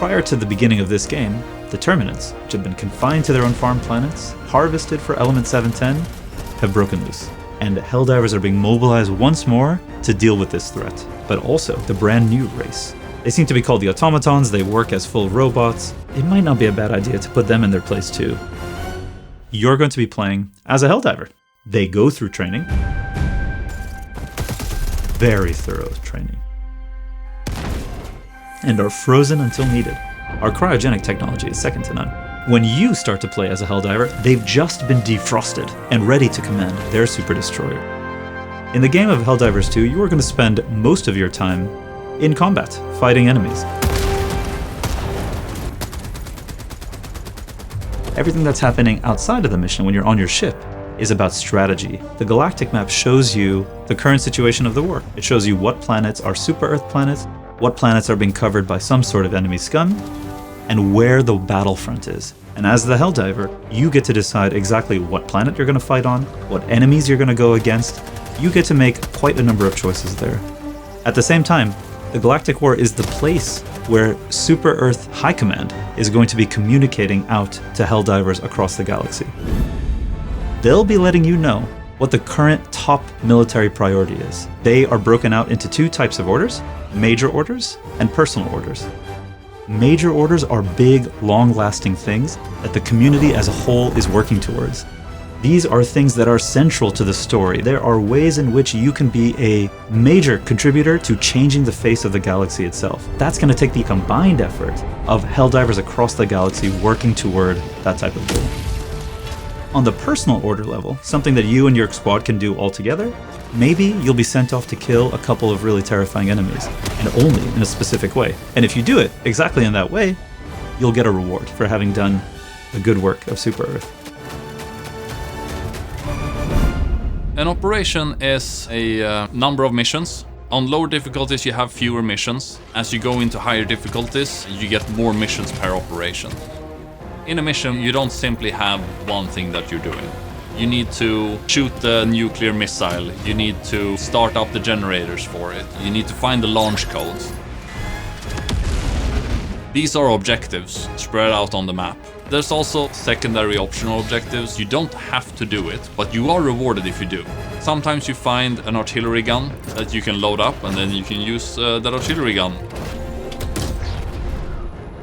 prior to the beginning of this game, the Terminants, which had been confined to their own farm planets, harvested for Element 710, have broken loose. And Helldivers are being mobilized once more to deal with this threat, but also the brand new race. They seem to be called the Automatons, they work as full robots. It might not be a bad idea to put them in their place too. You're going to be playing as a Helldiver. They go through training. Very thorough training. And are frozen until needed. Our cryogenic technology is second to none. When you start to play as a Helldiver, they've just been defrosted and ready to command their super destroyer. In the game of Helldivers 2, you are going to spend most of your time in combat, fighting enemies. Everything that's happening outside of the mission when you're on your ship is about strategy. The galactic map shows you the current situation of the war. It shows you what planets are super Earth planets, what planets are being covered by some sort of enemy scum, and where the battlefront is. And as the Helldiver, you get to decide exactly what planet you're going to fight on, what enemies you're going to go against. You get to make quite a number of choices there. At the same time, the Galactic War is the place where Super Earth High Command is going to be communicating out to Helldivers across the galaxy. They'll be letting you know what the current top military priority is. They are broken out into two types of orders, major orders and personal orders. Major orders are big, long-lasting things that the community as a whole is working towards. These are things that are central to the story. There are ways in which you can be a major contributor to changing the face of the galaxy itself. That's going to take the combined effort of Helldivers across the galaxy working toward that type of goal. On the personal order level, something that you and your squad can do all together, maybe you'll be sent off to kill a couple of really terrifying enemies, and only in a specific way. And if you do it exactly in that way, you'll get a reward for having done the good work of Super Earth. An operation is a number of missions. On lower difficulties you have fewer missions. As you go into higher difficulties, you get more missions per operation. In a mission, you don't simply have one thing that you're doing. You need to shoot the nuclear missile, you need to start up the generators for it, you need to find the launch codes. These are objectives spread out on the map. There's also secondary optional objectives. You don't have to do it, but you are rewarded if you do. Sometimes you find an artillery gun that you can load up and then you can use that artillery gun.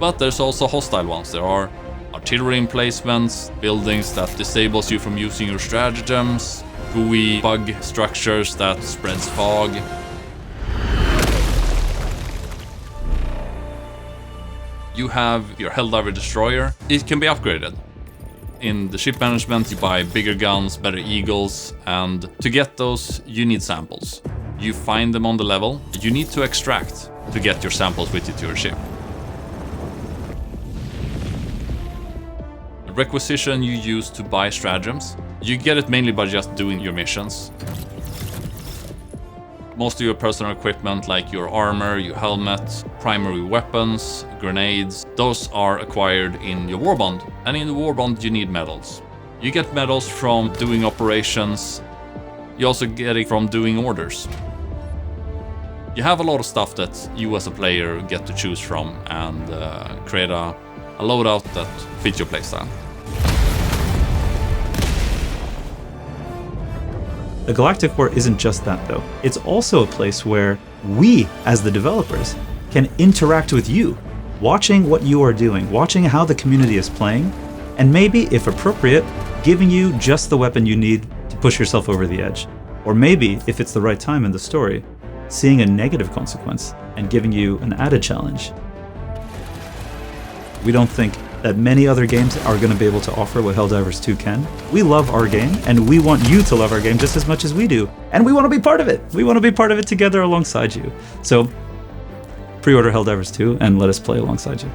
But there's also hostile ones. There are artillery emplacements, buildings that disables you from using your stratagems, gooey bug structures that spreads fog. You have your Helldiver destroyer. It can be upgraded. In the ship management, you buy bigger guns, better eagles, and to get those, you need samples. You find them on the level. You need to extract to get your samples with you to your ship. The requisition you use to buy stratagems. You get it mainly by just doing your missions. Most of your personal equipment, like your armor, your helmet, primary weapons, grenades, those are acquired in your warbond. And in the warbond you need medals. You get medals from doing operations. You also get it from doing orders. You have a lot of stuff that you as a player get to choose from and create a loadout that fits your playstyle. The Galactic War isn't just that though. It's also a place where we, as the developers, can interact with you, watching what you are doing, watching how the community is playing, and maybe, if appropriate, giving you just the weapon you need to push yourself over the edge. Or maybe, if it's the right time in the story, seeing a negative consequence and giving you an added challenge. We don't think that many other games are going to be able to offer what Helldivers 2 can. We love our game, and we want you to love our game just as much as we do. And we want to be part of it. We want to be part of it together alongside you. So, pre-order Helldivers 2 and let us play alongside you.